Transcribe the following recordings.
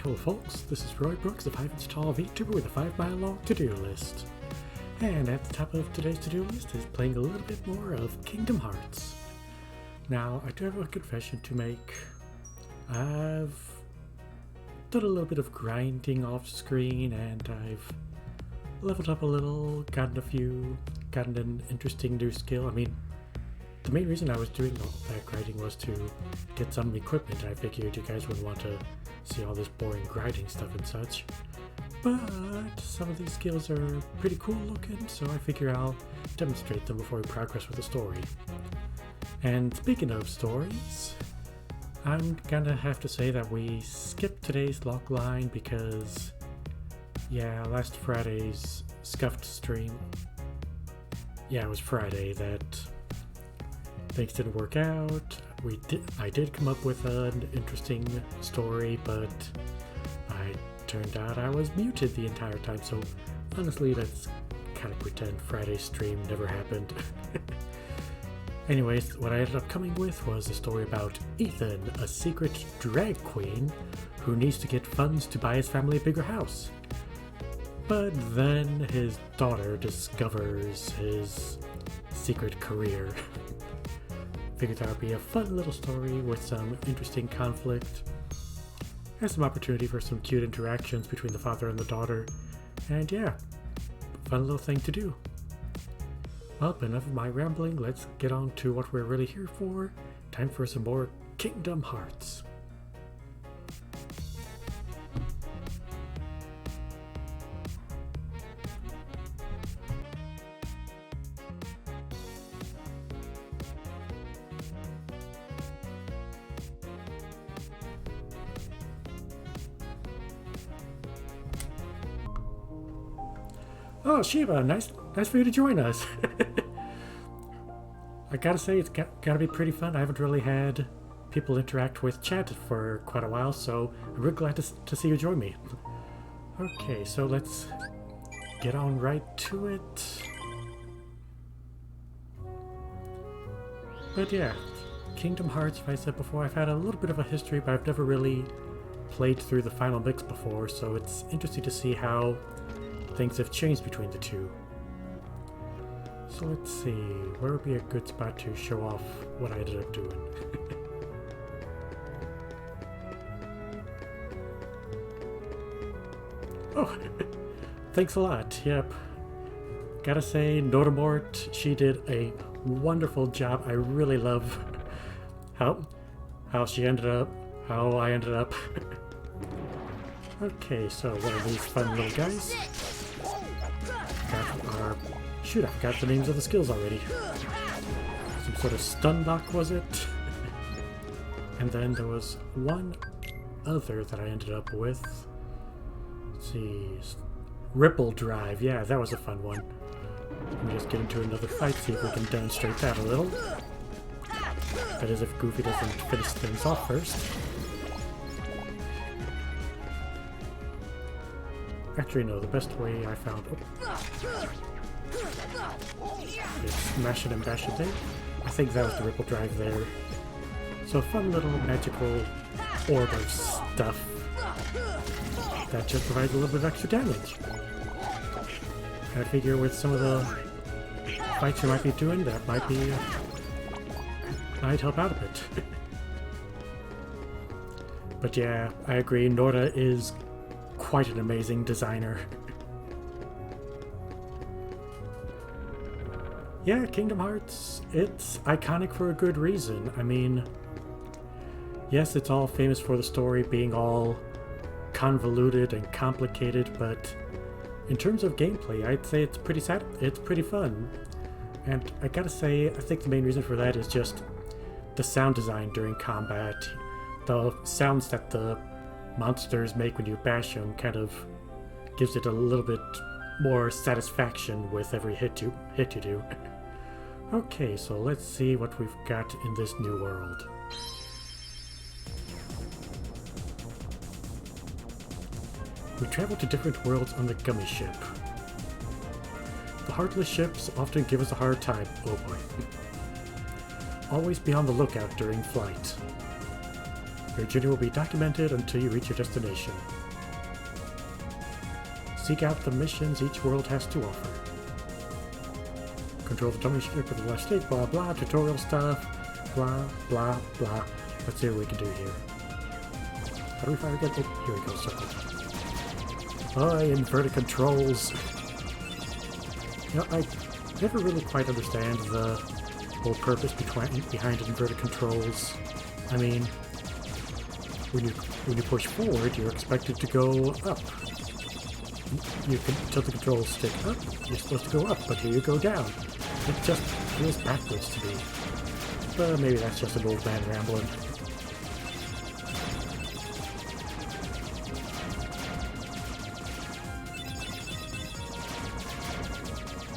Hello folks, this is Roy Brooks, the 5-inch tall VTuber with a 5-mile long to-do list. And at the top of today's to-do list is playing a little bit more of Kingdom Hearts. Now, I do have a confession to make. I've done a little bit of grinding off screen and I've leveled up a little, gotten an interesting new skill. I mean, the main reason I was doing all that grinding was to get some equipment. I figured you guys would want to see all this boring grinding stuff and such. But some of these skills are pretty cool looking, so I figure I'll demonstrate them before we progress with the story. And speaking of stories, I'm gonna have to say that we skipped today's log line because, yeah, last Friday's scuffed stream, it was Friday that things didn't work out. I did come up with an interesting story, but it turned out I was muted the entire time, so honestly let's kind of pretend Friday's stream never happened. Anyways, what I ended up coming with was a story about Ethan, a secret drag queen who needs to get funds to buy his family a bigger house. But then his daughter discovers his secret career. Figured that would be a fun little story with some interesting conflict and some opportunity for some cute interactions between the father and the daughter. And yeah, fun little thing to do. Well, but enough of my rambling, let's get on to what we're really here for. Time for some more Kingdom Hearts. Oh, Shiva, nice for you to join us. I gotta say, it's gotta be pretty fun. I haven't really had people interact with chat for quite a while, so I'm really glad to see you join me. Okay, so let's get on right to it. But yeah, Kingdom Hearts, like I said before, I've had a little bit of a history, but I've never really played through the final mix before, so it's interesting to see how things have changed between the two. So let's see, where would be a good spot to show off what I ended up doing? Oh, thanks a lot. Yep. Gotta say, Notamort, she did a wonderful job. I really love how she ended up, how I ended up. Okay, so one of these fun little guys. Shoot, I forgot the names of the skills already. Some sort of stun lock, was it? And then there was one other that I ended up with. Let's see. Ripple Drive. Yeah, that was a fun one. Let me just get into another fight, see if we can demonstrate that a little. That is, if Goofy doesn't finish things off first. Actually, no, the best way I found... Smash it and bash it in. I think that was the Ripple Drive there. So fun little magical orb of stuff that just provides a little bit of extra damage. And I figure with some of the fights you might be doing, that might help out a bit. But yeah, I agree, Norda is quite an amazing designer. Yeah, Kingdom Hearts, it's iconic for a good reason. I mean, yes, it's all famous for the story being all convoluted and complicated, but in terms of gameplay, I'd say it's pretty fun. And I gotta say, I think the main reason for that is just the sound design during combat. The sounds that the monsters make when you bash them kind of gives it a little bit more satisfaction with every hit you do. Okay, so let's see what we've got in this new world. We travel to different worlds on the Gummy Ship. The Heartless ships often give us a hard time. Oh boy. Always be on the lookout during flight. Your journey will be documented until you reach your destination. Seek out the missions each world has to offer. Control the dummy ship with the left stick, blah blah, tutorial stuff, blah blah blah. Let's see what we can do here. How do we finally get it? Here we go, circle. Oh, inverted controls. You know, I never really quite understand the whole purpose behind inverted controls. I mean, when you push forward, you're expected to go up. You can tilt the control stick up, you're supposed to go up, but here you go down. It just feels backwards to me. But maybe that's just an old man rambling.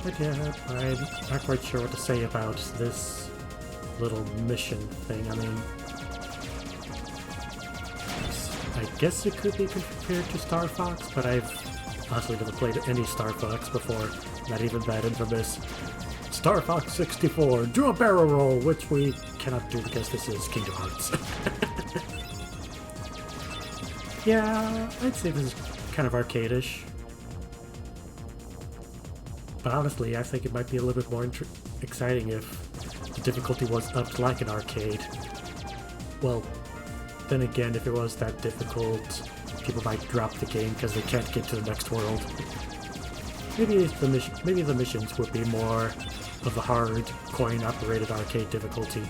But yeah, I'm not quite sure what to say about this little mission thing. I mean, I guess it could be compared to Star Fox, but I've honestly never played any Star Fox before. Not even that infamous Star Fox 64, do a barrel roll, which we cannot do because this is Kingdom Hearts. Yeah, I'd say this is kind of arcade-ish. But honestly, I think it might be a little bit more exciting if the difficulty was upped like an arcade. Well, then again, if it was that difficult, people might drop the game because they can't get to the next world. Maybe the missions would be more of the hard, coin-operated arcade difficulty.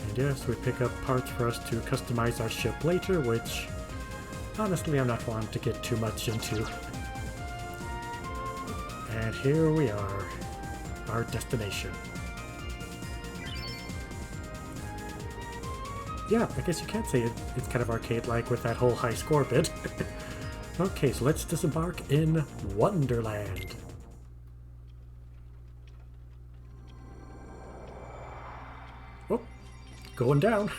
And yes, we pick up parts for us to customize our ship later, which honestly I'm not wanting to get too much into. And here we are, our destination. Yeah, I guess you can say it's kind of arcade-like with that whole high score bit. Okay, so let's disembark in Wonderland. Oh, going down.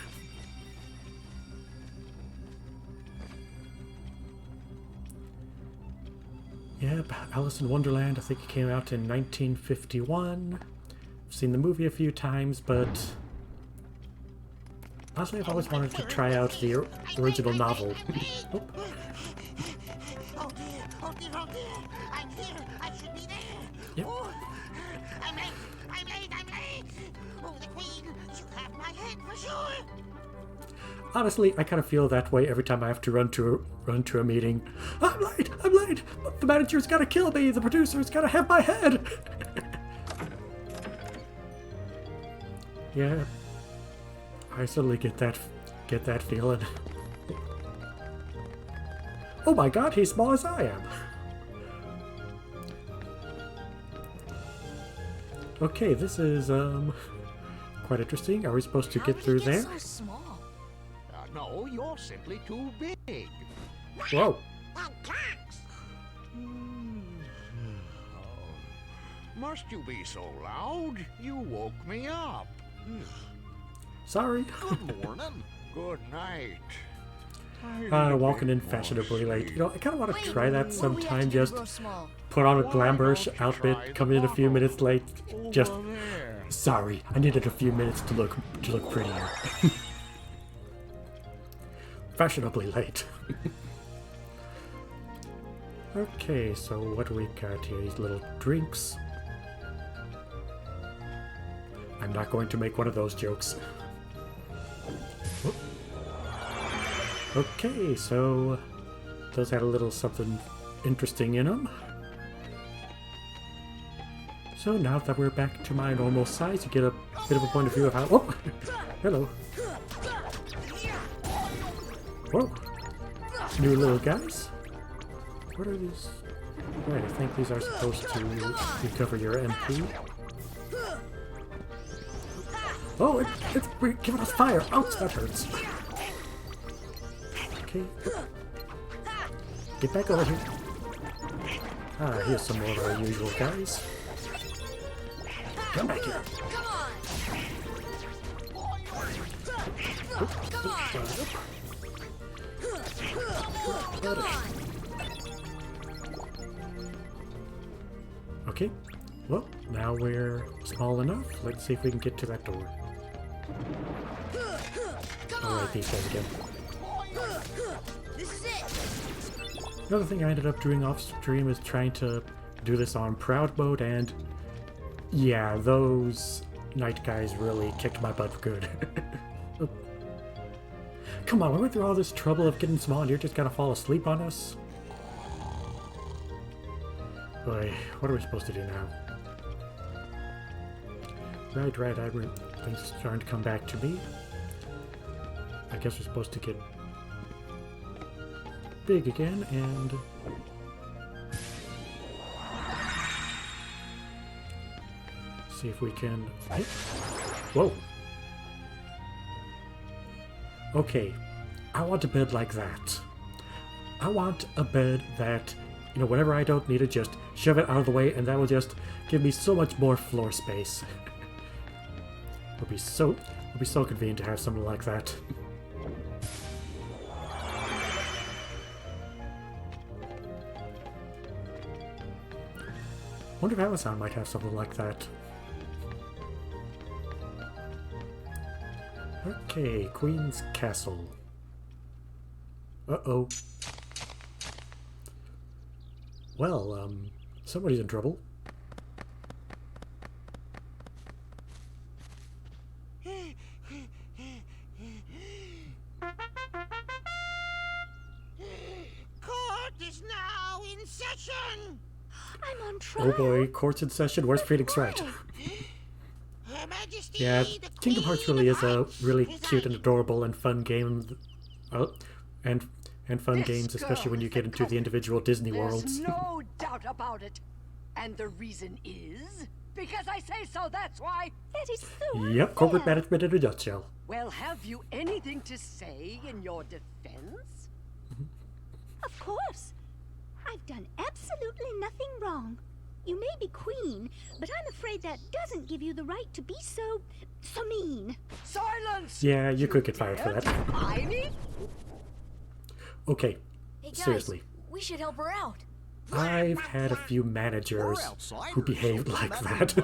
Yep, Alice in Wonderland, I think it came out in 1951. I've seen the movie a few times, but honestly, I've always wanted to try out the original novel. Oh. Oh dear, oh dear, oh dear! I'm here! I should be there! Yep. Oh, I'm late! I'm late! I'm late! Oh, the Queen! She'll have my head for sure! Honestly, I kind of feel that way every time I have to run to a meeting. I'm late! I'm late! The manager's gotta kill me! The producer's gotta have my head! Yeah. I certainly get that feeling. Oh my god, he's small as I am! Okay, this is, quite interesting. Are we supposed to get through there? So small? No, you're simply too big. Whoa! Must you be so loud? You woke me up. Sorry. Good morning. Good night. Walking in fashionably late. You know, I kind of want to try that sometime. Just Small. put on a glamorous outfit, come in a few minutes late. Just sorry, I needed a few minutes to look prettier. Fashionably late. Okay, so what do we got here? These little drinks. I'm not going to make one of those jokes. Okay, so those had a little something interesting in them. So now that we're back to my normal size, you get a bit of a point of view of how... Oh! Hello. Whoa. New little guys? What are these? Right, I think these are supposed to recover your MP. Oh, it's giving us fire! Ouch, that hurts. Okay. Get back over here. Ah, here's some more of our usual guys. Come back here. Okay. Well, now we're small enough. Let's see if we can get to that door. Alright, these guys again. This is it. Another thing I ended up doing off stream is trying to do this on proud mode, and yeah, those night guys really kicked my butt good. Come on, we went through all this trouble of getting small and you're just gonna fall asleep on us? Boy, what are we supposed to do now? Right, things are starting to come back to me. I guess we're supposed to get big again and see if we can. Whoa! Okay, I want a bed like that. I want a bed that, you know, whenever I don't need it, just shove it out of the way, and that will just give me so much more floor space. It'll be so convenient to have something like that. Wonder if Amazon might have something like that. Okay, Queen's Castle. Uh-oh. Well, somebody's in trouble. Court is now in session. I'm on trial. Oh boy, court's in session. Where's Phoenix Wright? Her Majesty, Yeah, the Kingdom Hearts Queen really of is a Hearts really cute and presiding. adorable and fun game. And fun This games, especially when girl you is get the into the individual Disney There's worlds. no doubt about it. And the reason is because I say so, that's why. That is so Yep, corporate unfair. management in a nutshell. Well, have you anything to say in your defense? Of course. I've done absolutely nothing wrong. You may be queen, but I'm afraid that doesn't give you the right to be so mean. Silence! Yeah, you could get fired for dare that. defy me? Okay, Hey guys, seriously. we should help her out. I've had a few managers who behaved like that.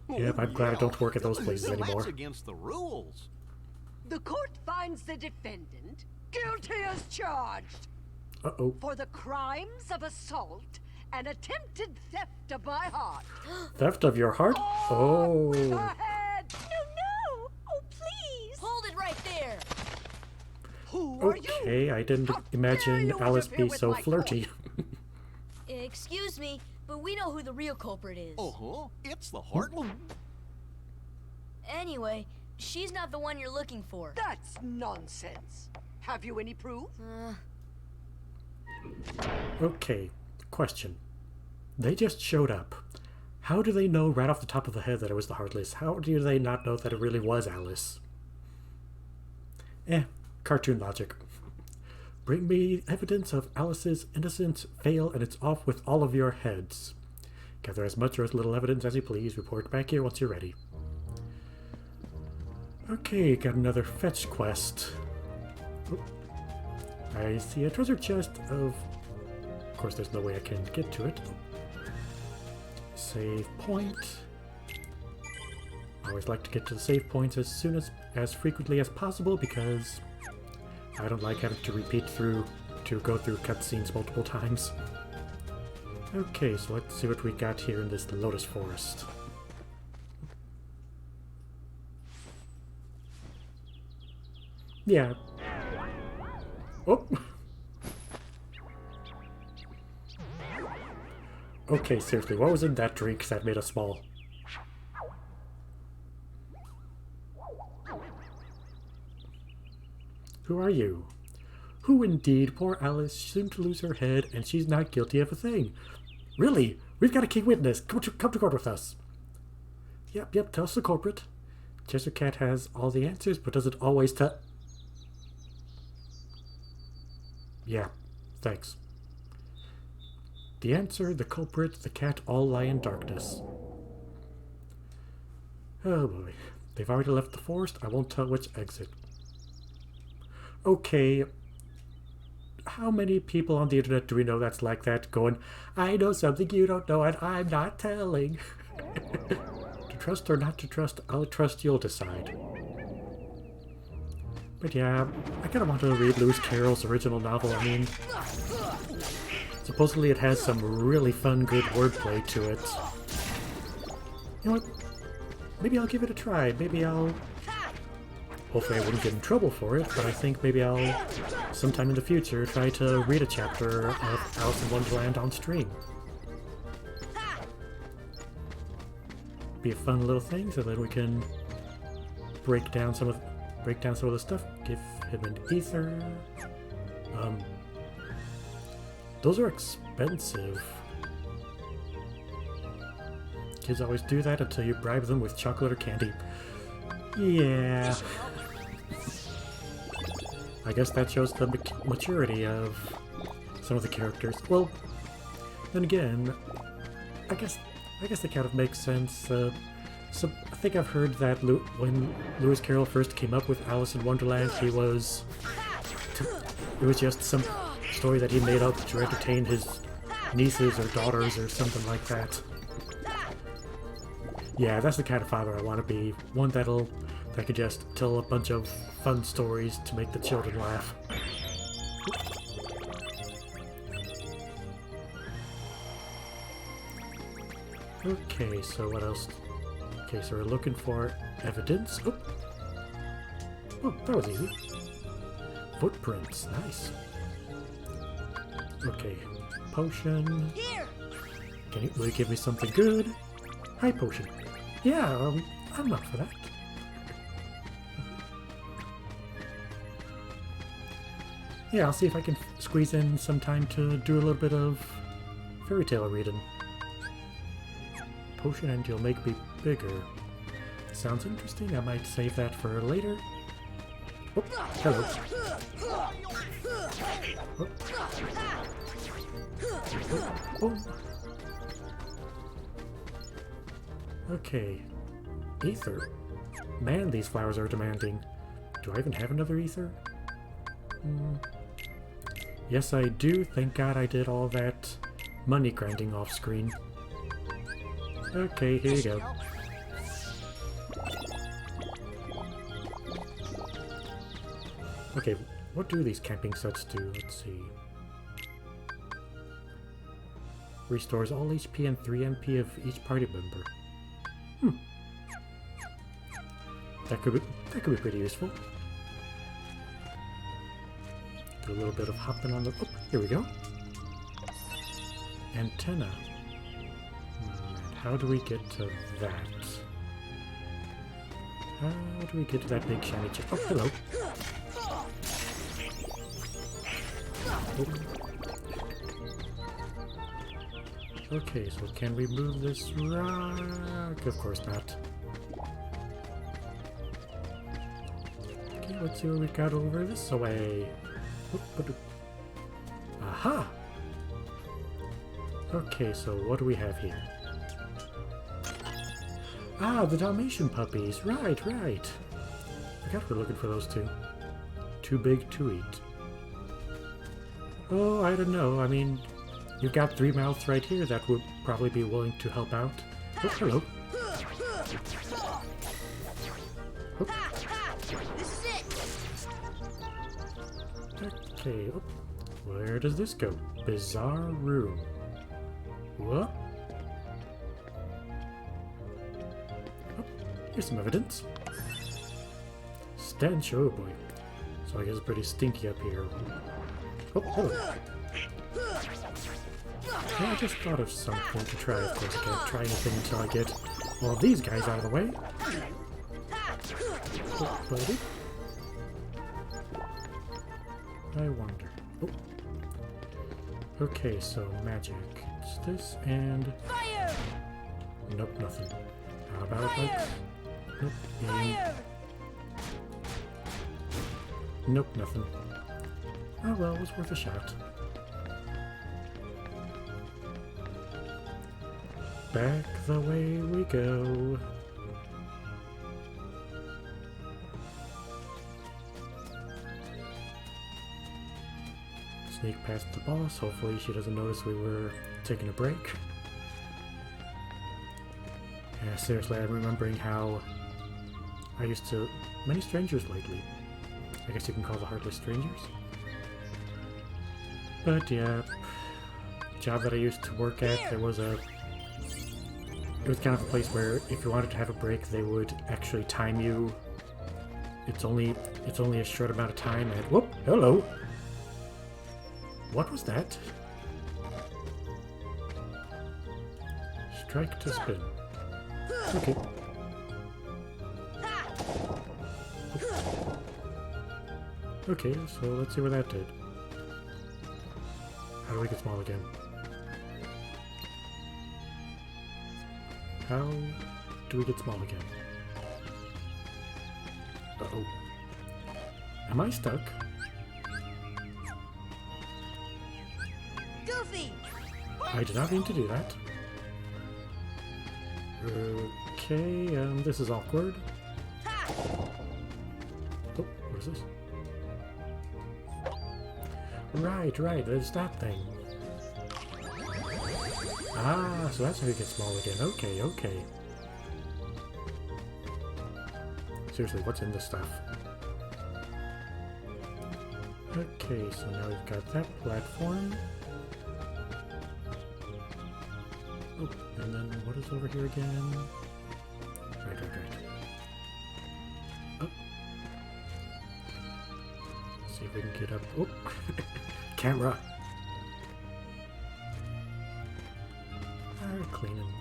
Yep, I'm glad I don't work at those places anymore. That's against the rules. The court finds the defendant guilty as charged Uh-oh. for the crimes of assault and attempted theft of my heart. Theft of your heart? On with her Oh. head! No! Oh, please! Hold it right there! Who are you? Okay, I didn't How dare imagine you Alice interfere be with so my flirty. Excuse me, but we know who the real culprit is. Uh-huh. It's the Heartland. Anyway, she's not the one you're looking for. That's nonsense. Have you any proof? Okay, question. They just showed up. How do they know right off the top of the head that it was the Heartless? How do they not know that it really was Alice? Cartoon logic. Bring me evidence of Alice's innocence, fail, and it's off with all of your heads. Gather as much or as little evidence as you please. Report back here once you're ready. Okay, got another fetch quest. Oop. I see a treasure chest of... Of course, there's no way I can get to it. Save point. I always like to get to the save points as frequently as possible because I don't like having to go through cutscenes multiple times. Okay, so let's see what we got here in this Lotus Forest. Yeah. Oh! Okay, seriously, what was in that drink that made us small? Who are you? Who indeed? Poor Alice seemed to lose her head, and she's not guilty of a thing. Really? We've got a key witness. Come to court with us. Yep, tell us the culprit. Cheshire Cat has all the answers, but doesn't always tell... Yeah, thanks. The answer, the culprit, the cat all lie in darkness. Oh boy. They've already left the forest. I won't tell which exit. Okay. How many people on the internet do we know that's like that, going, I know something you don't know and I'm not telling. To trust or not to trust, I'll trust you'll decide. But yeah, I kind of want to read Lewis Carroll's original novel. I mean, supposedly it has some really fun, good wordplay to it. You know what? Maybe I'll give it a try. Maybe I'll... Hopefully I wouldn't get in trouble for it, but I think maybe I'll, sometime in the future, try to read a chapter of Alice in Wonderland on stream. Be a fun little thing, so that we can break down some of the stuff. Give him an ether. Those are expensive. Kids always do that until you bribe them with chocolate or candy. Yeah. I guess that shows the maturity of some of the characters. Well, then again, I guess that kind of makes sense. So I think I've heard that when Lewis Carroll first came up with Alice in Wonderland, it was just some story that he made up to entertain his nieces or daughters or something like that. Yeah, that's the kind of father I want to be. One that could just tell a bunch of fun stories to make the children laugh. Okay, so what else? Okay, so we're looking for evidence. Oh, that was easy. Footprints, nice. Okay, potion. Here. Will you give me something good? Hi, potion. Yeah, I'm up for that. Yeah, I'll see if I can squeeze in some time to do a little bit of fairy tale reading. Potion and you'll make me bigger. Sounds interesting. I might save that for later. Oh, hello. Oh. Okay. Ether. Man, these flowers are demanding. Do I even have another ether? Yes, I do. Thank God I did all that money grinding off screen. Okay, here you go. Okay, what do these camping sets do? Let's see. Restores all HP and 3 MP of each party member. That could be pretty useful. Do a little bit of hopping on the... Oh, here we go. Antenna. How do we get to that? How do we get to that big shiny chip? Oh, hello. Oh. Okay, so can we move this rock? Of course not. Okay, let's see what we got over this way. Aha! Okay, so what do we have here? Ah, the Dalmatian puppies. Right. Forgot we're looking for those two. Too big to eat. Oh, I don't know. I mean, you've got 3 mouths right here that would probably be willing to help out. Oh, hello. Oh. This is it. Okay, oh. Where does this go? Bizarre room. What? Oh, here's some evidence. Stench, oh boy. So I guess it's pretty stinky up here. Oh, hello. Yeah, I just thought of something to try. Of course, I can't try anything until I get all these guys out of the way. Oh, buddy. I wonder. Oh. Okay, so magic. It's this and... Fire! Nope, nothing. How about like... Nope. Fire! Nope, nothing. Oh well, it was worth a shot. Back the way we go. Sneak past the boss. Hopefully she doesn't notice we were taking a break. Yeah, seriously, I'm remembering how I used to... Many strangers lately. I guess you can call the Heartless Strangers. But yeah, job that I used to work at, it was kind of a place where if you wanted to have a break, they would actually time you. It's only a short amount of time, and whoop, hello. What was that? Strike to spin. Okay. Okay, so let's see what that did. How do we get small again? How do we get small again? Uh-oh. Am I stuck? Goofy! I did not mean to do that. Okay, this is awkward. Oh, what is this? Right, there's that thing. Ah, so that's how you get small again. Okay. Seriously, what's in this stuff? Okay, so now we've got that platform. Oh, and then what is over here again? Right. Oh. Let's see if we can get up. Oh, camera. Cleaning.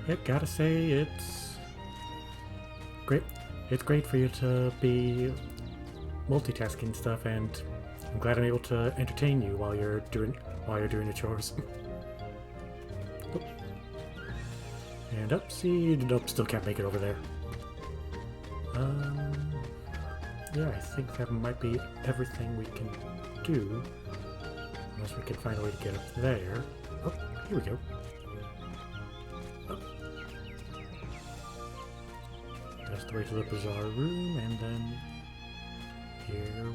Yep, gotta say it's great. It's great for you to be multitasking stuff, and I'm glad I'm able to entertain you while you're doing your chores. Oops. And up, see, nope, still can't make it over there. Yeah, I think that might be everything we can do. Unless we can find a way to get up there. Oh, here we go. Oh. That's the way to the bizarre room, and then here.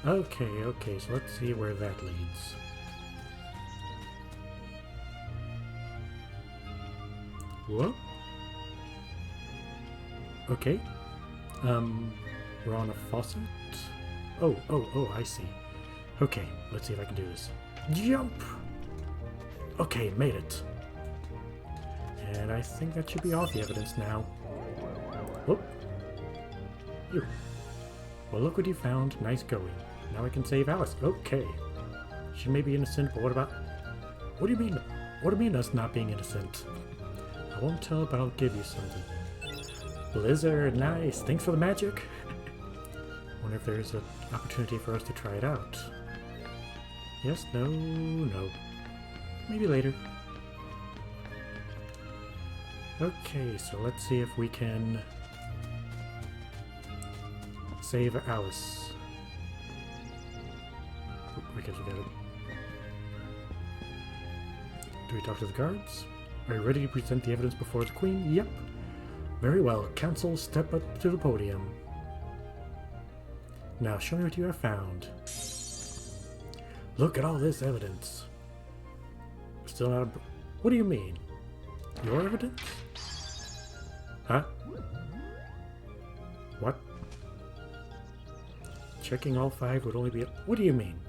Okay, so let's see where that leads. Whoa. Okay. We're on a faucet. Oh, I see. Okay, let's see if I can do this. Jump! Okay, made it. And I think that should be all the evidence now. Whoop. You. Well, look what you found. Nice going. Now I can save Alice. Okay. She may be innocent, but what about... What do you mean? What do you mean us not being innocent? I won't tell, but I'll give you something. Blizzard, nice. Thanks for the magic. Wonder if there's an opportunity for us to try it out. Yes, no. Maybe later. Okay, so let's see if we can save Alice. I guess we got it. Do we talk to the guards? Are you ready to present the evidence before the Queen? Yep. Very well. Council, step up to the podium. Now show me what you have found. Look at all this evidence. Still not. What do you mean? Your evidence? Huh? What? Checking all 5 would only be. What do you mean?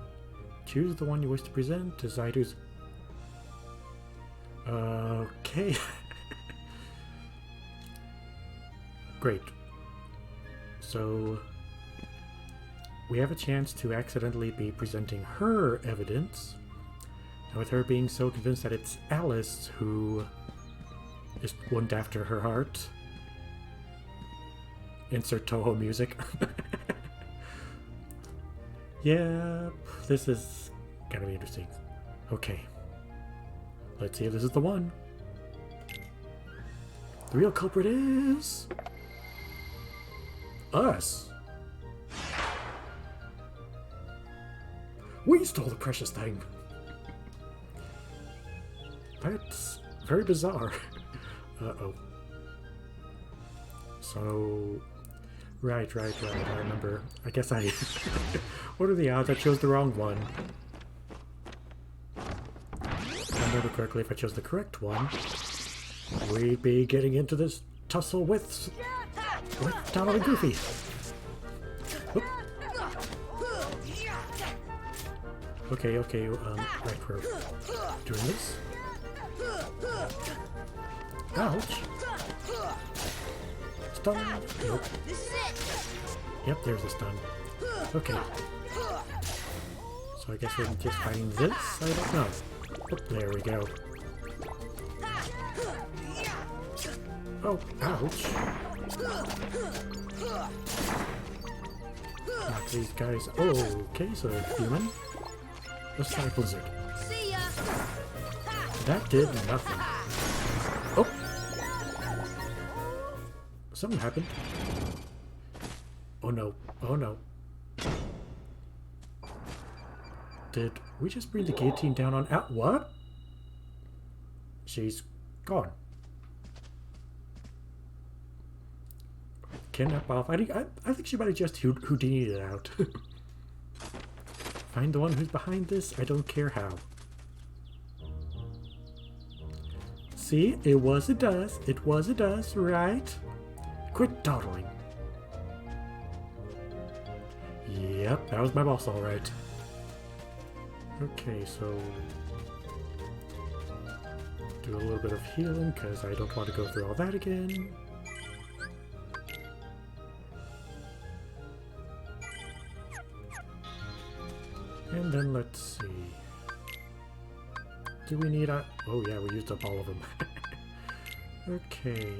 Choose the one you wish to present. Decide who's. Okay. Great. So we have a chance to accidentally be presenting her evidence, and with her being so convinced that it's Alice who is one after her heart. Insert Toho music. Yep, this is gonna be interesting. Okay. Let's see if this is the one. The real culprit is... us. We stole the precious thing. That's very bizarre. Uh-oh. So... Right. I remember. I guess I... What are the odds I chose the wrong one? If I remember correctly, if I chose the correct one, we'd be getting into this tussle with Donald and Goofy. Oop. Okay, right, we're doing this. Ouch! Stun! Nope. Yep, there's a stun. Okay. So I guess we're just fighting this? I don't know. Oh, there we go. Oh, ouch! Knock these guys. Okay, so human. Let's try Blizzard. See ya. That did nothing. Oh! Something happened. Oh no. Oh no. Did we just bring the guillotine down on out? What? She's gone. Kidnap off. I think she might have just Houdini'd it out. Find the one who's behind this. I don't care how. See, it was a does. It was a does, right? Quit dawdling. Yep, that was my boss, all right. Okay, so do a little bit of healing because I don't want to go through all that again. And then let's see. Do we need a... Oh yeah, we used up all of them. Okay.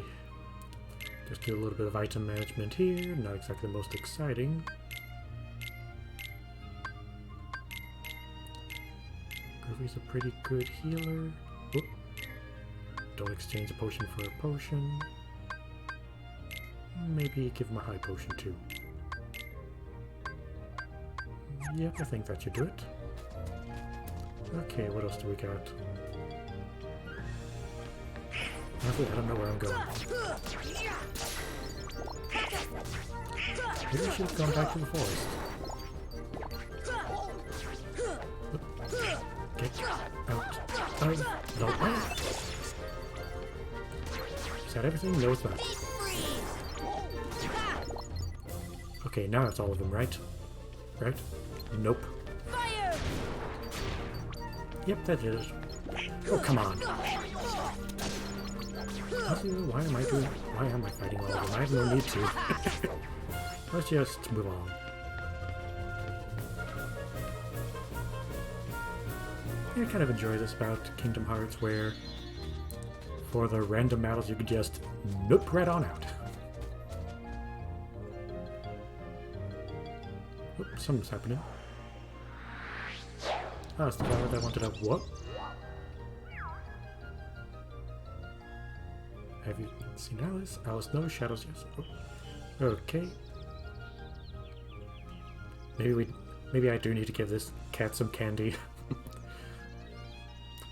Just do a little bit of item management here. Not exactly the most exciting. Goofy's a pretty good healer. Whoop. Don't exchange a potion for a potion. Maybe give him a high potion too. Yep, I think that should do it. Okay, what else do we got? Honestly, I don't know where I'm going. Maybe I should have gone back to the forest. Get out of the way! Is that everything? No, it's not. Okay, now it's all of them, right? Right? Nope. Fire! Yep, that is. Oh, come on. Why am I fighting all of them? I have no need to. Let's just move on. I kind of enjoy this about Kingdom Hearts where for the random battles you can just nope right on out. Oops, something's happening. Oh, it's the flower that I wanted to... What? Have you seen Alice? Alice knows shadows, yes. Oh. Okay. Maybe I do need to give this cat some candy.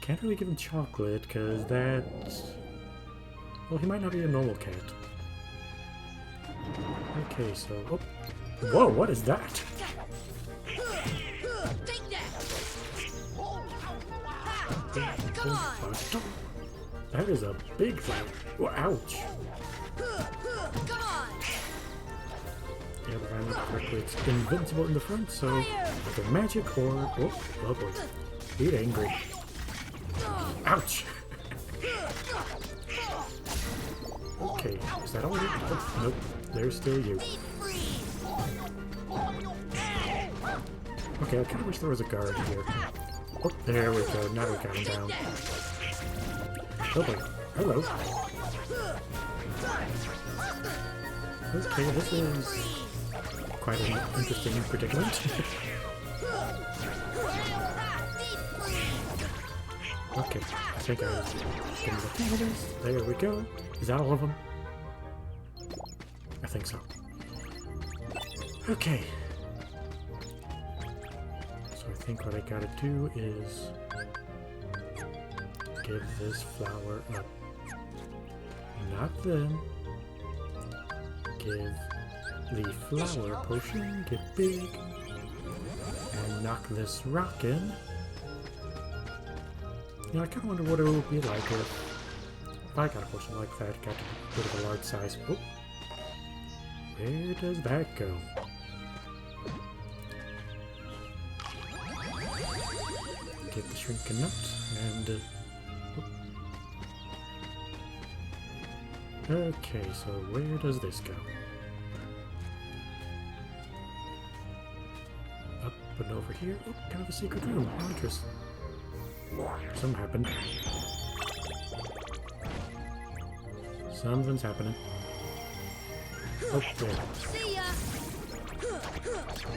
Can't really give him chocolate, because that's... Well, he might not be a normal cat. Okay, so... Oh. Whoa, what is that? Come on! That is a big flower. Oh, ouch! Come on! Yeah, if I remember correctly, it's invincible in the front, so either magic or... Oh, oh boy. Get angry. Ouch! Okay, is that all you? Oh, nope, there's still you. Okay, I kind of wish there was a guard here. Oh, there we go, now we got him down. Oh boy, hello. Okay, this is quite an interesting predicament. Okay, I think I can look at this. There we go. Is that all of them? I think so. Okay. So I think what I gotta do is give this flower up. Not them. Give the flower potion, get big, and knock this rock in. You know, I kind of wonder what it would be like if If I got a potion like that, got a bit of a large size. Oh. Where does that go? Get the shrinking nut and... okay, so where does this go? Up and over here. Oh, kind of a secret room. How interesting. Something happened. Something's happening. Oh, there. See ya.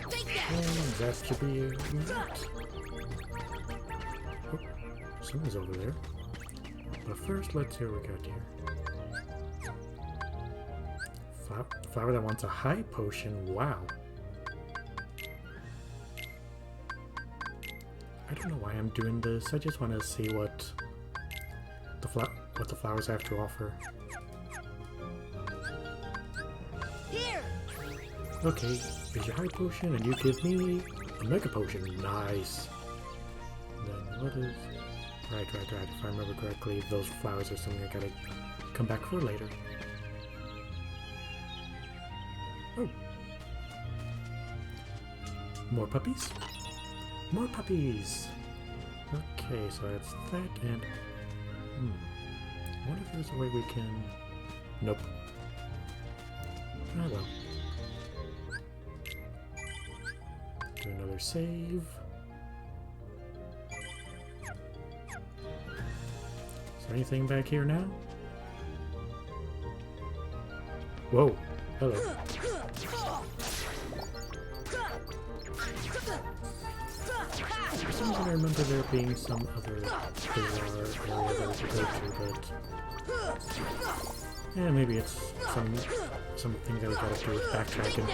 Take that. And that should be it. Oh, someone's over there. But first, let's see what we got here. Flower that wants a high potion. Wow. I don't know why I'm doing this. I just want to see what the flowers have to offer. Here. Okay, here's your high potion, and you give me a mega potion. Nice. Then what is... Right. If I remember correctly, those flowers are something I gotta come back for later. Oh. More puppies? More puppies! Okay, so that's that, and... I wonder if there's a way we can... Nope. Ah well. Do another save. Is there anything back here now? Whoa! Hello. For some reason I remember there being some other bizarre area that we could go to, but... yeah, maybe it's something that we gotta do with backtracking.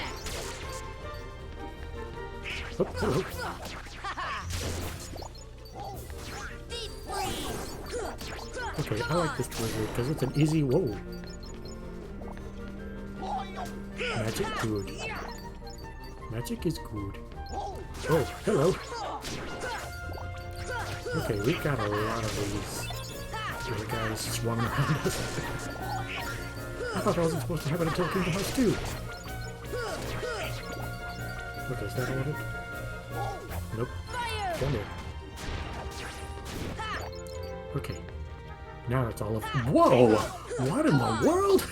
Oh, hello! Okay, I like this blizzard because it's an easy... Whoa! Magic good. Magic is good. Oh, hello! Okay, we've got a lot of these little guys swarming around us. I thought I wasn't supposed to have it until Kingdom Hearts 2. Okay, is that all of it? Nope. Come here. Okay. Now that's all of... Whoa! What in the world?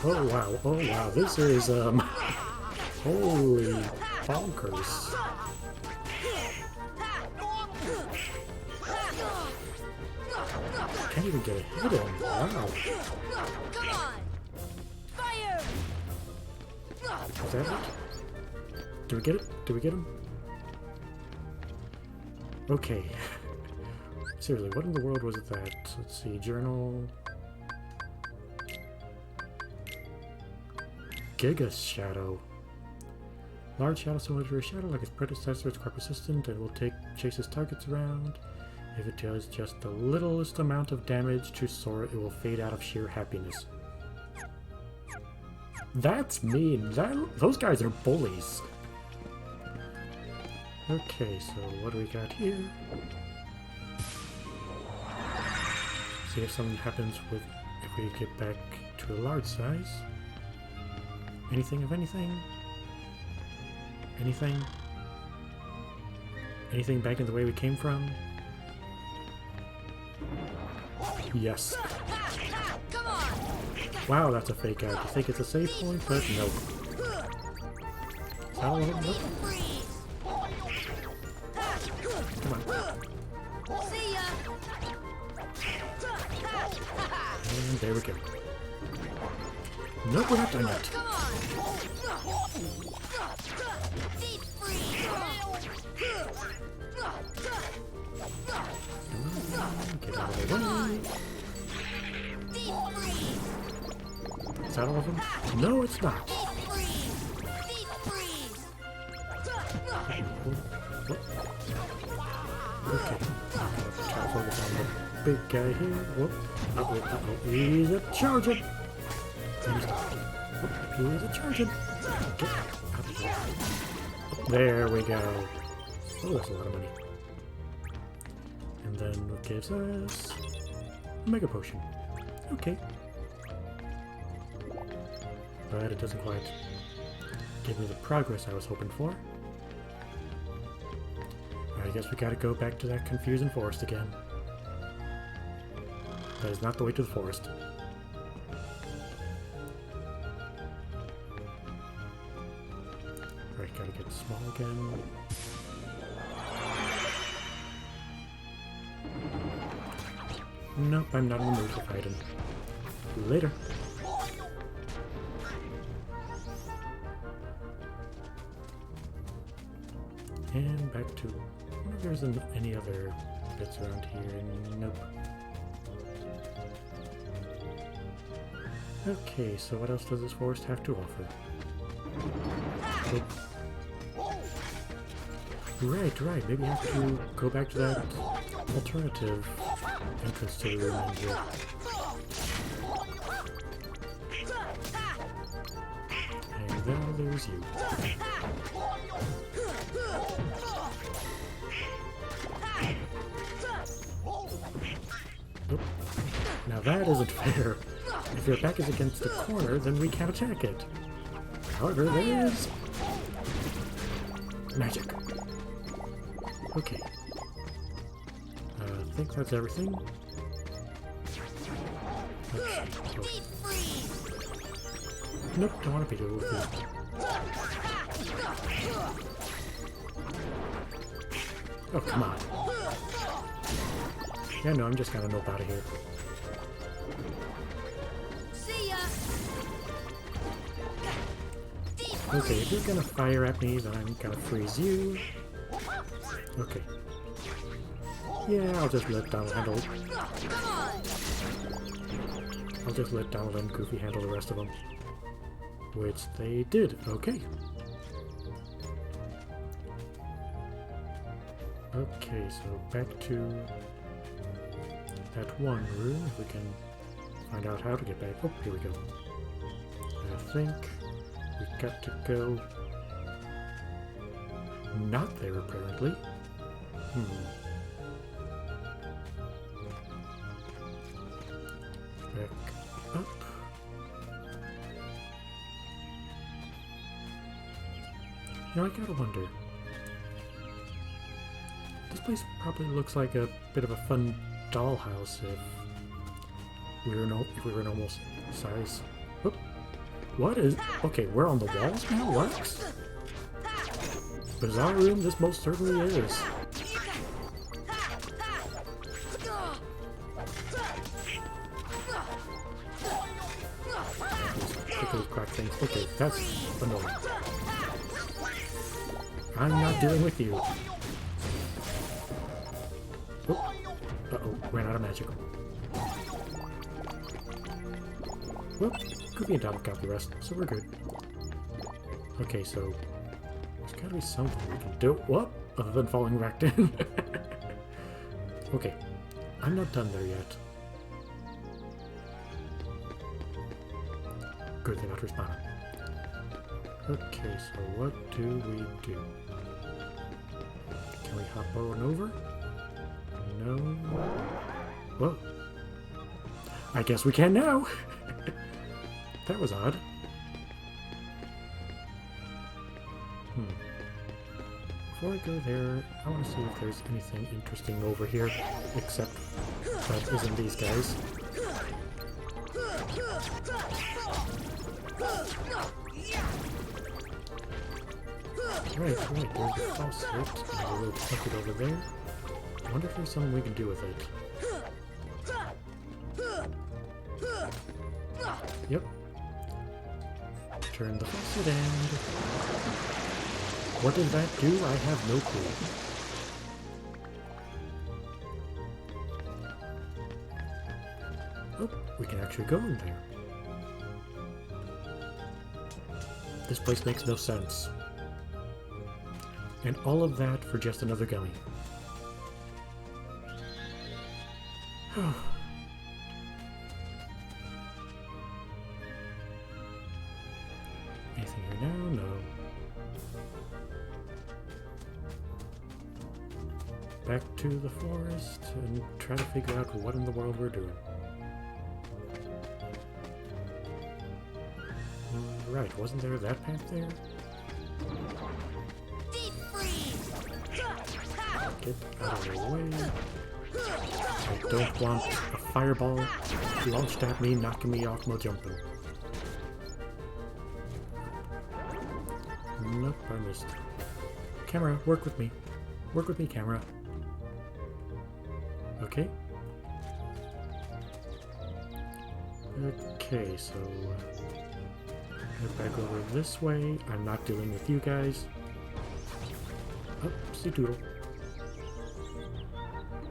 Oh wow, this is, holy bonkers. Can't even get a hit in. Wow. Come on. Fire. Is that it? Did we get it? Did we get him? Okay. Seriously, what in the world was it that? Let's see, journal... Giga Shadow. Large shadow similar to a shadow like its predecessor, it's quite persistent and will chase its targets around. If it does just the littlest amount of damage to Sora, it will fade out of sheer happiness. That's mean. Those guys are bullies. Okay, so what do we got here? See if something happens if we get back to a large size. Anything of anything? Anything? Anything back in the way we came from? Yes. Come on. Wow, that's a fake out. I think it's a save point, but nope. Come on. See ya. And there we go. Nope, we're not done yet. Come on. Deep freeze. Get out of the way. Deep freeze. Is that all of them? No, it's not. Deep freeze. Deep freeze. Okay. Try to focus on the big guy here. Whoop. He's a charging. He's a charging. Get out of here. There we go. Oh, that's a lot of money. And then it gives us a Mega Potion. Okay. But it doesn't quite give me the progress I was hoping for. I guess we gotta go back to that confusing forest again. That is not the way to the forest. Right, gotta get small again. Nope, I'm not in the mood for fighting. Later. And back to... I wonder if there's any other bits around here. Nope. Okay, so what else does this forest have to offer? Oh. Right. Maybe I have to go back to that alternative entrance to the room in here. And now there's you. Oop. Now that isn't fair. If your back is against the corner, then we can't attack it. However, there is magic. Okay. I think that's everything. Let's see. Oh. Nope, don't want to be doing with it. Oh, come on. Yeah, no, I'm just gonna nope out of here. See ya. Okay, if you're gonna fire at me, then I'm gonna freeze you. Okay. Yeah, I'll just let Donald handle it. Come on. I'll just let Donald and Goofy handle the rest of them. Which they did. Okay. Okay, so back to that one room, if we can find out how to get back. Oh, here we go. I think we've got to go not there, apparently. Back up. You know, I gotta wonder. This place probably looks like a bit of a fun dollhouse if we were in almost size. Whoop. What is? Okay, we're on the walls now. What? Bizarre room. This most certainly is. Those crack things. Okay, that's annoying. I'm not dealing with you. Oh. Uh-oh, ran out of magic. Well, Goofy and Donald got the rest, so we're good. Okay, so there's gotta be something we can do. What? Other than falling back in. Okay, I'm not done there yet. Good, they're not responding. Okay, so what do we do? Can we hop on over? No. Whoa. I guess we can now. That was odd. Before I go there, I want to see if there's anything interesting over here, except that isn't these guys. Right, there's the faucet, and a little bucket over there. I wonder if there's something we can do with it. Yep. Turn the faucet and... What does that do? I have no clue. Oh, we can actually go in there. This place makes no sense. And all of that for just another gummy. Anything here now? No. back to the forest and try to figure out what in the world we're doing. Right, wasn't there that path there? Deep freeze! Get out of the way. I don't want a fireball launched at me, knocking me off my jumping. Nope, I missed. Camera, work with me. Work with me, camera. Okay. Okay, so head back over this way. I'm not dealing with you guys. Oh, see doodle.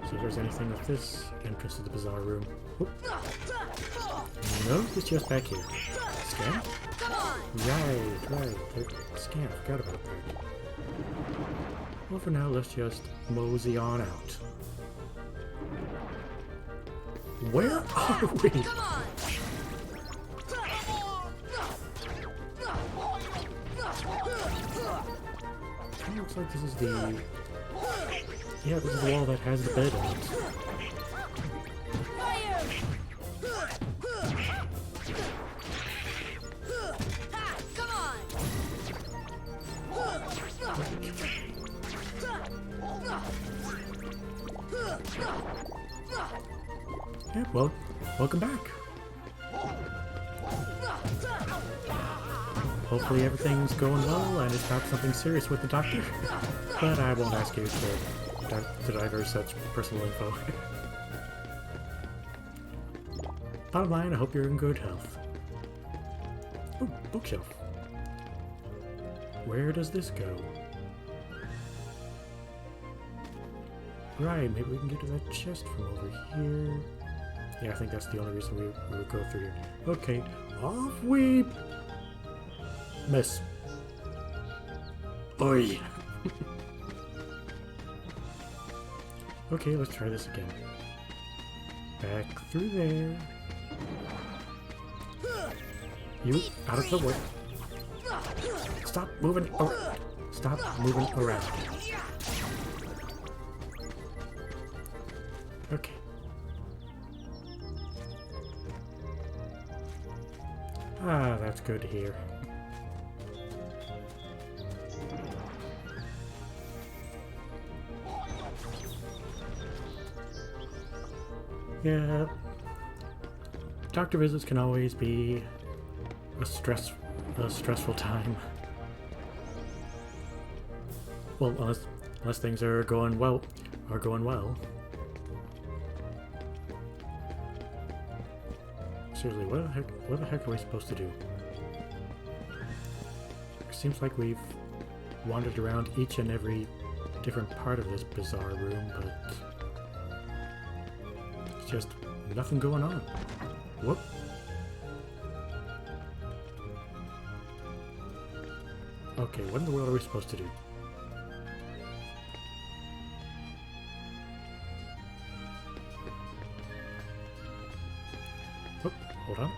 See if there's anything with this entrance to the bizarre room. Oh. No, it's just back here. Scan? Right. Scan, I forgot about that. Well, for now, let's just mosey on out. Where are we? Come on! Kind of looks like this is the... Yeah, this is the wall that has the bed on it. Fire! Ha! Come on! Yeah, well, welcome back. Hopefully everything's going well and it's not something serious with the doctor. But I won't ask you to divulge such personal info. Bottom line, I hope you're in good health. Oh, bookshelf. Where does this go? Right, maybe we can get to that chest from over here. Yeah, I think that's the only reason we would go through here. Okay, off we... Miss. Oi! Okay, let's try this again. Back through there. You, out of the way. Stop moving around. Stop moving around. Okay. Ah, that's good to hear. Yeah. Doctor visits can always be a stressful time. Well, unless things are going well. Seriously, what the heck are we supposed to do? It seems like we've wandered around each and every different part of this bizarre room, but it's just nothing going on. Whoop. Okay, what in the world are we supposed to do? Whoop, hold on.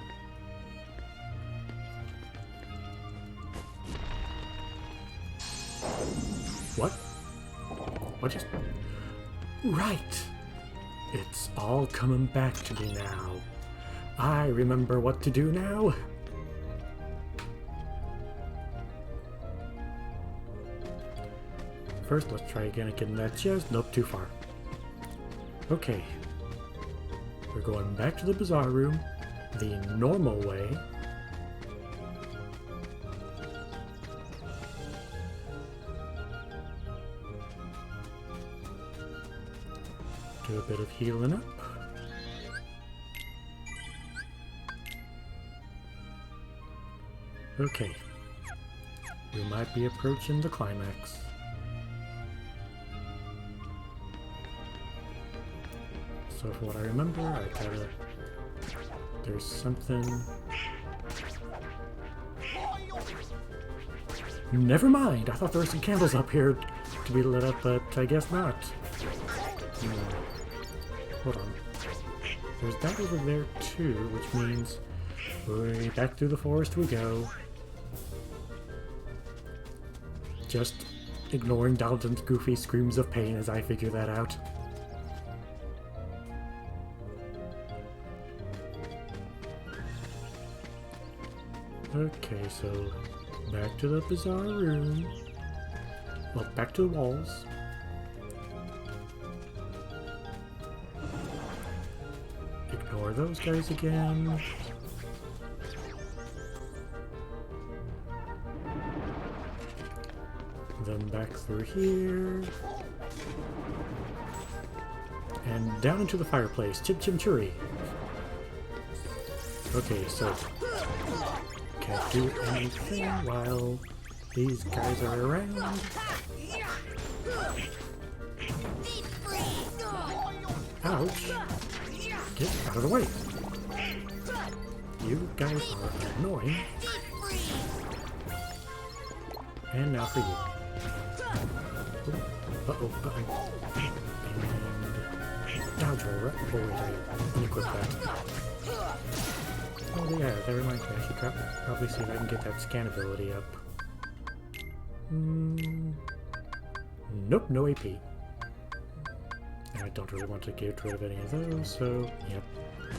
What? What just... Right! It's all coming back to me now. I remember what to do now. First, let's try again and get in that chest. Nope, too far. Okay. We're going back to the bizarre room the normal way. Do a bit of healing up. Okay. We might be approaching the climax. So from what I remember, I gotta... There's something... Never mind! I thought there were some candles up here to be lit up, but I guess not. Hold on. There's that over there too, which means... Way back through the forest we go. Just ignoring Dalton's goofy screams of pain as I figure that out. Okay, so back to the bizarre room. Well, back to the walls. Ignore those guys again. Then back through here. And down into the fireplace. Chim chim churi. Okay, so can't do anything while these guys are around. Ouch! Get out of the way! You guys are annoying. And now for you. Uh-oh, uh-oh. And dodge roll, right? Oh, wait, I unequip that. Oh, yeah, that reminds me. I should probably see if I can get that scan ability up. Nope, no AP. And I don't really want to get rid of any of those, so, yep.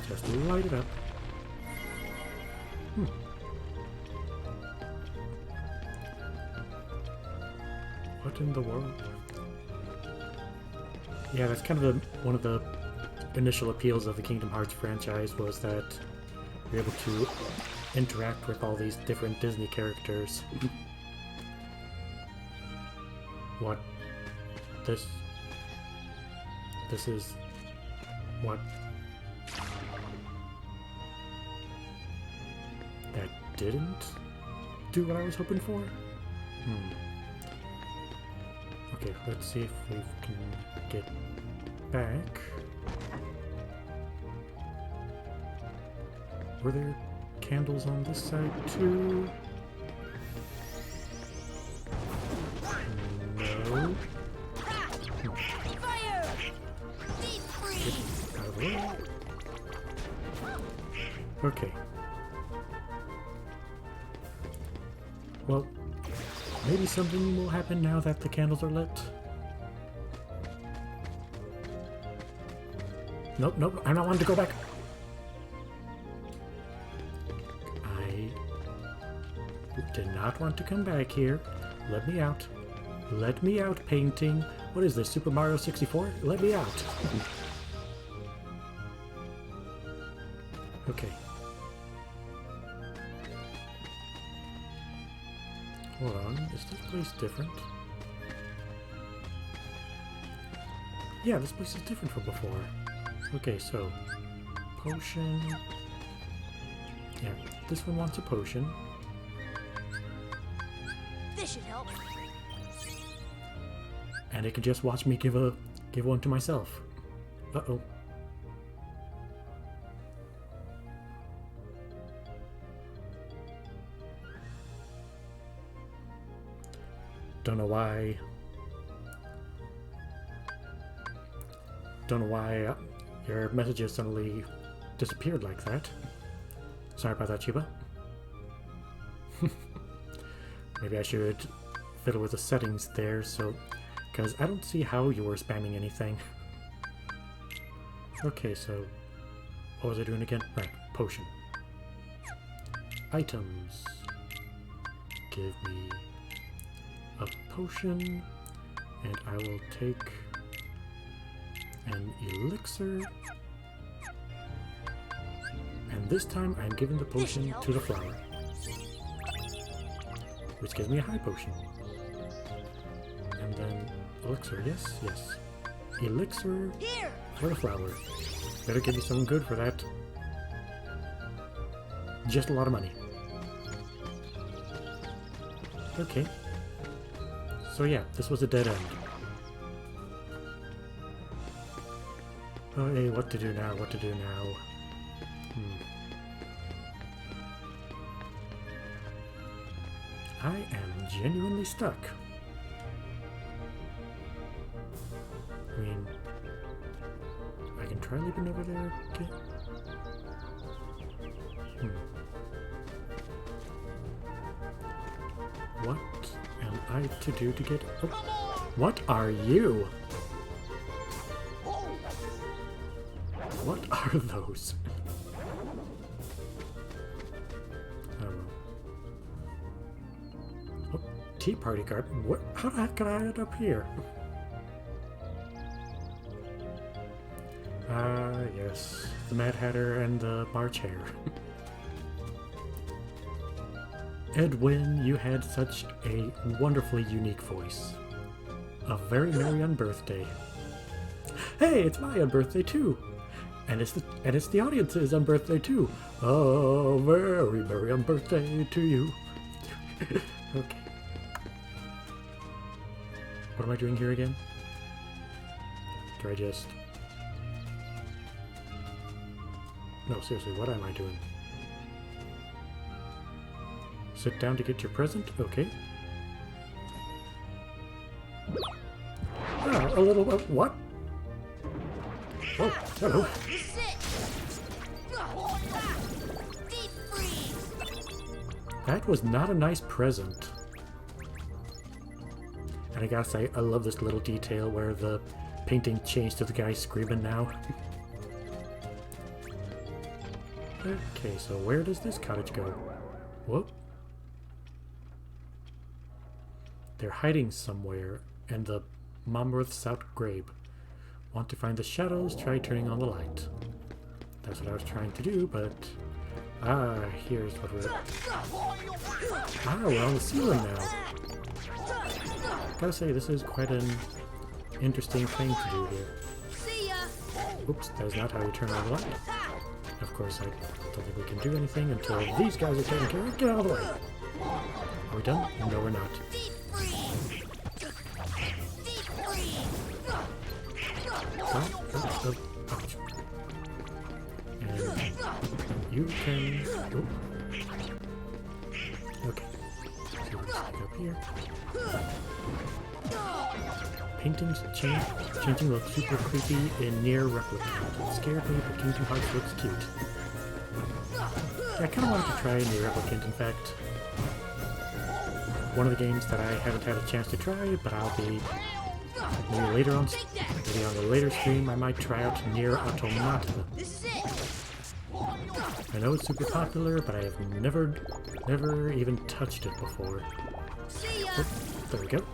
Just light it up. What in the world? Yeah, that's kind of one of the initial appeals of the Kingdom Hearts franchise, was that you're able to interact with all these different Disney characters. What? This is... what? That didn't do what I was hoping for? Okay, let's see if we can get back. Were there candles on this side too? No. Fire! Deep freeze! Get out of the way. Okay. Well, maybe something will happen now that the candles are lit. Nope, nope, I don't want to go back. I did not want to come back here. Let me out. Let me out, painting. What is this, Super Mario 64? Let me out. Okay. Hold on, is this place different? Yeah, this place is different from before. Okay, so potion. Yeah, this one wants a potion. This should help. And it can just watch me give one to myself. Uh-oh. Don't know why your messages suddenly disappeared like that. Sorry about that, Chiba. Maybe I should fiddle with the settings there, so... because I don't see how you were spamming anything. Okay, so... what was I doing again? Right, potion. Items. Give me a potion, and I will take an elixir, and this time I'm giving the potion to the flower, which gives me a high potion. And then elixir, yes, yes. Elixir Here! for the flower. Better give me something good for that. Just a lot of money. Okay. So yeah, this was a dead end. Oh, hey, what to do now? What to do now? I am genuinely stuck. I mean, I can try leaping over there. Okay. What am I to do to get... Oh, what are you? What are those? Oh, Tea Party card? What? How the heck could I end up here? Yes. The Mad Hatter and the March Hare. Edwin, you had such a wonderfully unique voice. A very merry unbirthday. Hey, it's my unbirthday too! And it's the audience's unbirthday too. Oh, very merry unbirthday to you. Okay. What am I doing here again? Do I just... No, seriously, what am I doing? Sit down to get your present? Okay. Ah, a little... what? Oh, hello. That was not a nice present. And I gotta say, I love this little detail where the painting changed to the guy screaming now. Okay, so where does this cottage go? Whoop. They're hiding somewhere, and the Momworth's out grabe. Want to find the shadows? Try turning on the light. That's what I was trying to do, but... Ah, here's what we're... Ah, we're on the ceiling now. Gotta say, this is quite an interesting thing to do here. Oops, that is not how you turn on the light. Of course, I don't think we can do anything until these guys are taken care of. Get out of the way! Are we done? No, we're not. Ouch. And you can... Oh. Okay. So we'll just stick up here. Paintings changing look super creepy in near replicant. It scared me, but Kingdom Hearts looks cute. Yeah, I kind of wanted to try near replicant, in fact. One of the games that I haven't had a chance to try, but I'll be maybe later on, maybe on a later stream, I might try out Nier Automata. I know it's super popular, but I have never even touched it before. Oh, there we go.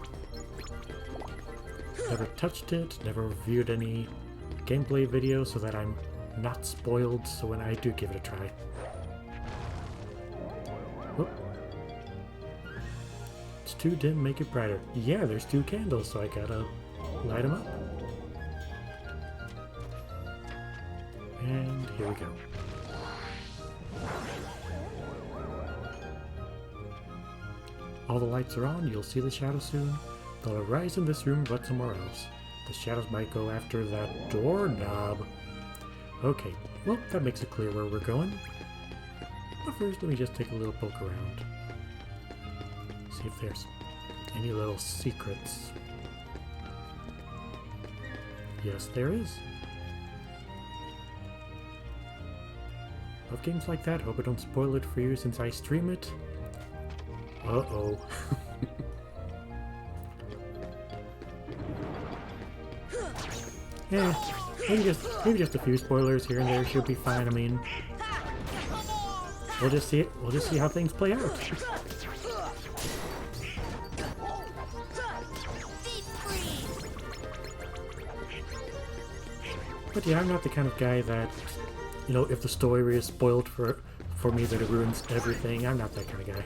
Never touched it, never reviewed any gameplay video so that I'm not spoiled, so when I do give it a try. Whoop. It's too dim, make it brighter. Yeah, there's 2 candles, so I gotta light them up. And here we go. All the lights are on, you'll see the shadows soon. They'll arise in this room but somewhere else. The shadows might go after that doorknob. Okay, well, that makes it clear where we're going. But first, let me just take a little poke around. See if there's any little secrets. Yes, there is. Love games like that. Hope I don't spoil it for you since I stream it. Uh-oh. Yeah, maybe just a few spoilers here and there should be fine. I mean, we'll just see it. We'll just see how things play out. But yeah, I'm not the kind of guy that, you know, if the story is spoiled for me, that it ruins everything. I'm not that kind of guy.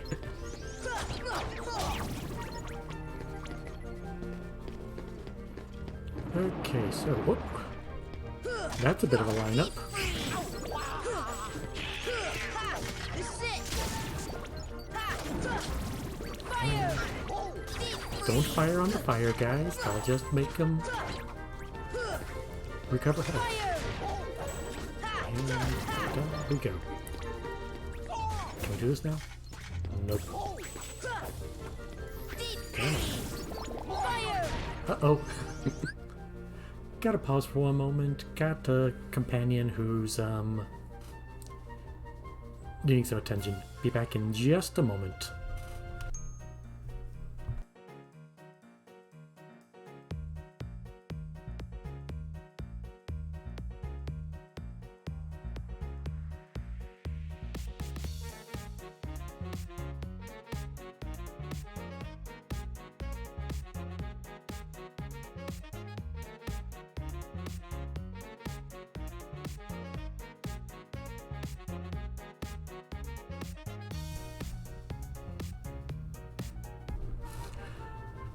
Okay, so whoop. That's a bit of a lineup. Don't fire on the fire, guys. I'll just make them recover health. And down we go. Can we do this now? Nope. Okay. Uh-oh. Gotta pause for one moment. Got a companion who's needing some attention. Be back in just a moment.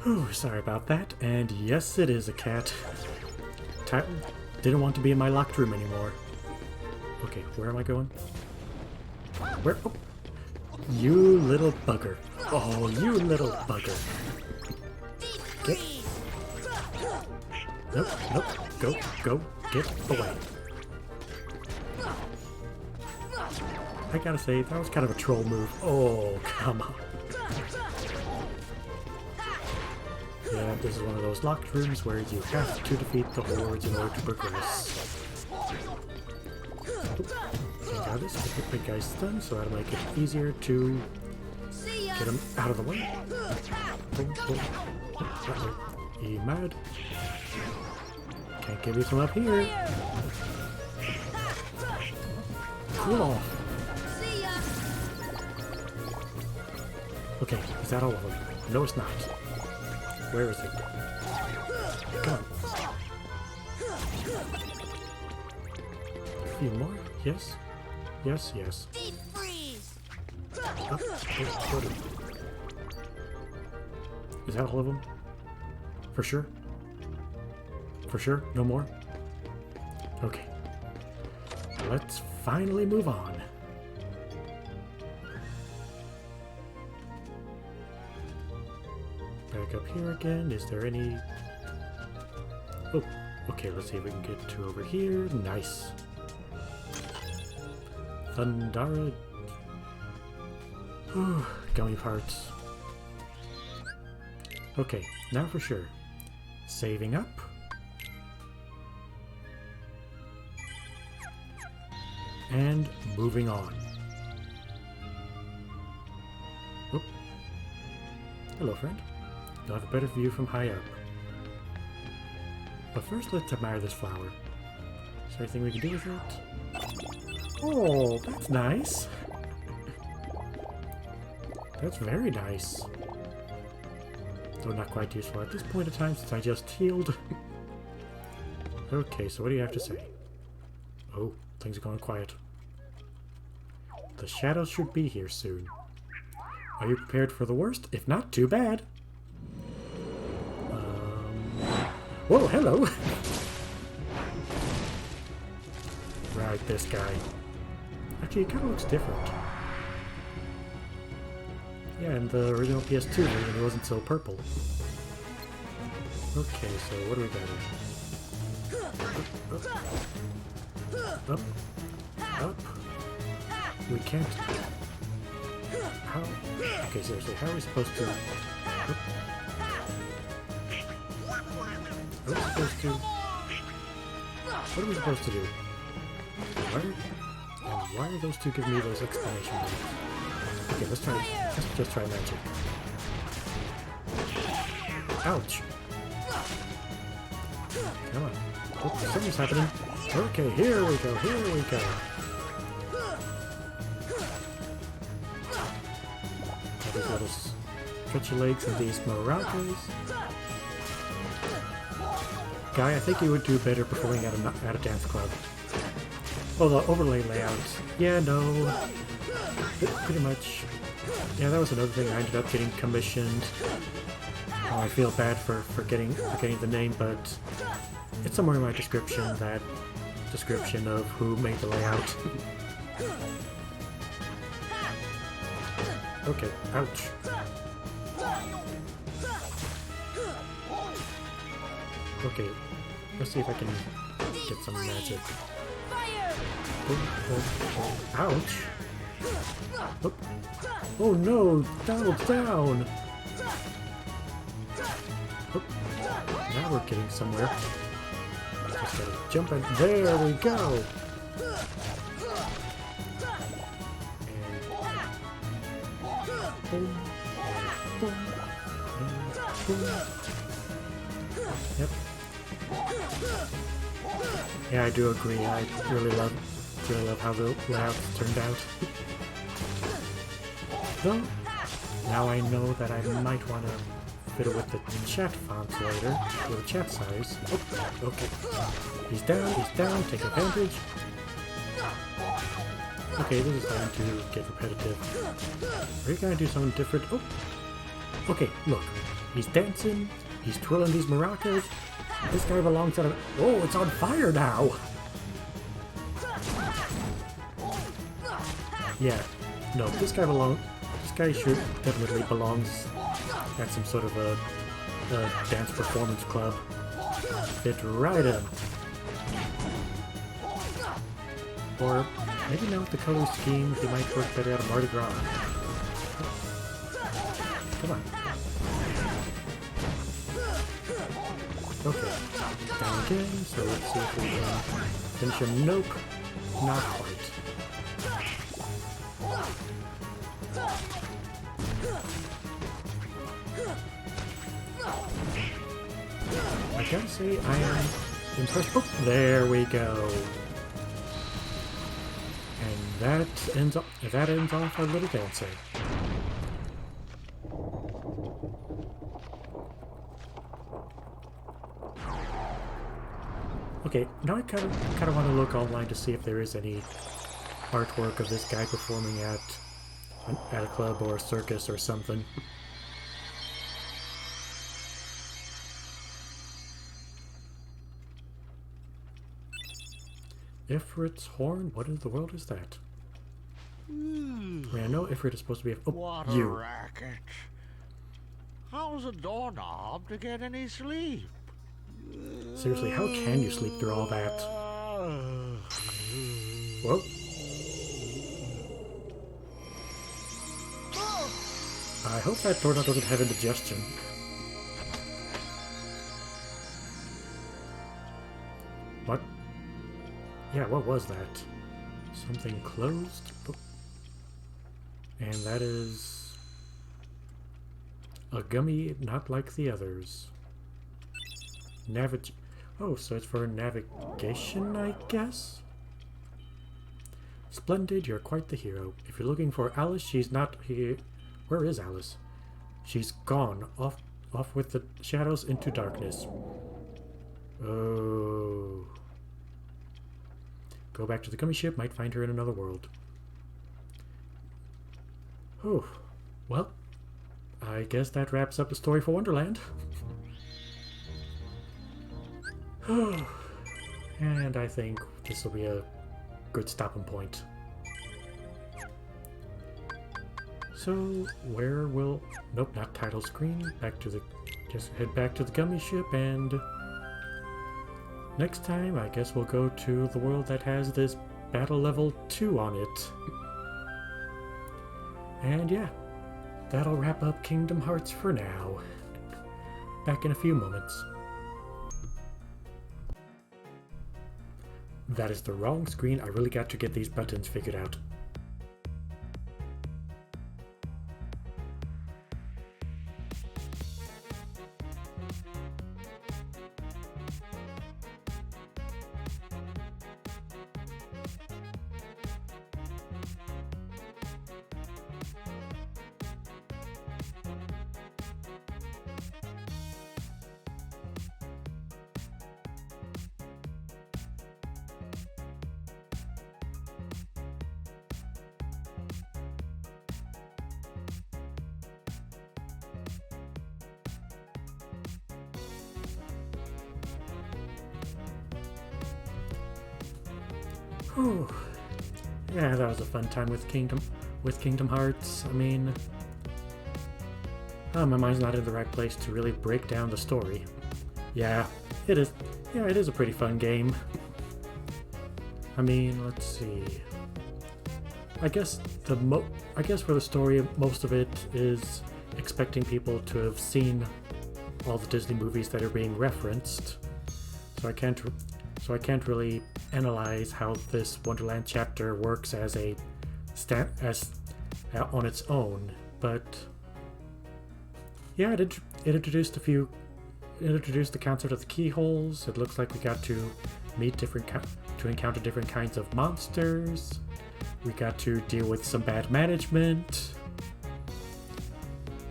Whew, sorry about that. And yes, it is a cat. Didn't want to be in my locked room anymore. Okay, where am I going? Where? Oh. You little bugger. Oh, you little bugger. Get. Nope, nope. Go, get away. I gotta say, that was kind of a troll move. Oh, come on. Yeah, this is one of those locked rooms where you have to defeat the hordes in order to progress. Okay, got this. Get the big guy stunned, so that'll make it easier to get him out of the way. Boom, boom. He mad. Can't get me from up here. Cool off. Okay, is that all of them? No, it's not. Where is it? Come on. A few more? Yes? Yes, yes. Deep freeze. Oh, is that all of them? For sure? For sure? No more? Okay. Let's finally move on. Back up here again. Is there any... Oh, okay, let's see if we can get to over here. Nice. Thundara... Gummy parts. Okay, now for sure. Saving up. And moving on. Oh. Hello, friend. You'll have a better view from high up. But first, let's admire this flower. Is there anything we can do with it? Oh, that's nice. That's very nice. Though not quite useful at this point in time since I just healed. Okay, so what do you have to say? Oh, things are going quiet. The shadows should be here soon. Are you prepared for the worst? If not, too bad. Whoa, hello! Right, this guy. Actually, it kind of looks different. Yeah, in the original PS2 version, it wasn't so purple. Okay, so what do we got here? Up. Up. We can't... How? Okay, seriously, how are we supposed to... Up. What are we supposed to... What are we supposed to do? Why are those two giving me those exclamation marks? Okay, let's just try magic. Ouch! Come on. Oh, something's happening. Okay, here we go, here we go. Got these little stretchy legs and these maracas. Guy, I think you would do better performing at a dance club. Oh, the overlay layouts. Yeah, no. Pretty much. Yeah, that was another thing I ended up getting commissioned. Oh, I feel bad for forgetting the name, but it's somewhere in my description, that description of who made the layout. Okay, ouch. Okay, let's see if I can get some magic. Ouch! Oh, oh no! Down! Oh, now we're getting somewhere. Just gotta jump in. There we go! And boom, boom, and boom. Yep. Yeah, I do agree. I really love how the layouts turned out. Though, now I know that I might want to fiddle with the chat fonts later, with the chat size. Oh, okay. He's down, take advantage. Okay, this is time to get repetitive. Are you gonna do something different? Oh! Okay, look. He's dancing. He's twirling these maracas. This guy belongs at a... Oh, it's on fire now! Yeah. No, this guy should definitely belongs at some sort of a dance performance club. Fit right in. Or maybe now with the color scheme, he might work better at a Mardi Gras. Come on. Okay. Down again, so let's see if we can finish him. Nope. Not quite. I gotta say, I am impressed. Oh, there we go. And that ends off our little dancer. Okay, now I kind of want to look online to see if there is any artwork of this guy performing at a club or a circus or something. Ifrit's horn? What in the world is that? I mean, I know Ifrit is supposed to be a... Oh, What a you. racket. How's a doorknob to get any sleep? Seriously, how can you sleep through all that? Whoa. I hope that doorknob doesn't have indigestion. What? Yeah, what was that? Something closed? And that is... a gummy not like the others. Oh, so it's for navigation, I guess? Splendid, you're quite the hero. If you're looking for Alice, she's not here. Where is Alice? She's gone, off with the shadows into darkness. Oh. Go back to the gummy ship, might find her in another world. Oh, well, I guess that wraps up the story for Wonderland. And I think this will be a good stopping point. So, where will... Nope, not title screen. Just head back to the gummy ship, and... next time, I guess we'll go to the world that has this battle level 2 on it. And yeah, that'll wrap up Kingdom Hearts for now. Back in a few moments. That is the wrong screen. I really got to get these buttons figured out. Whew. Yeah, that was a fun time with Kingdom Hearts. I mean, my mind's not in the right place to really break down the story. Yeah, it is. Yeah, it is a pretty fun game. I mean, let's see. I guess for the story, most of it is expecting people to have seen all the Disney movies that are being referenced. So I can't really analyze how this Wonderland chapter works as on its own, but yeah, it introduced the concept of the keyholes. It looks like we got to encounter different kinds of monsters. We got to deal with some bad management,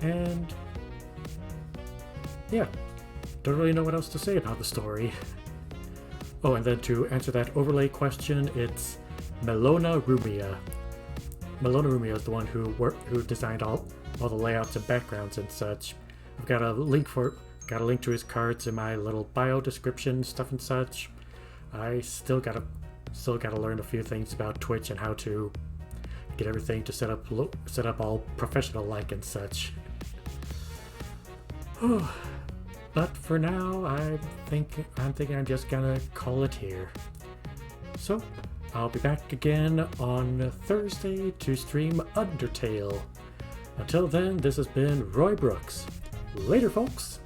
and yeah, don't really know what else to say about the story. Oh, and then to answer that overlay question, it's Melona Rumia. Melonarumi is the one who designed all the layouts and backgrounds and such. I've got a link to his cards in my little bio description stuff and such. I still gotta learn a few things about Twitch and how to get everything to set up all professional like and such. But for now, I'm thinking I'm just gonna call it here. So I'll be back again on Thursday to stream Undertale. Until then, this has been Roy Brooks. Later, folks!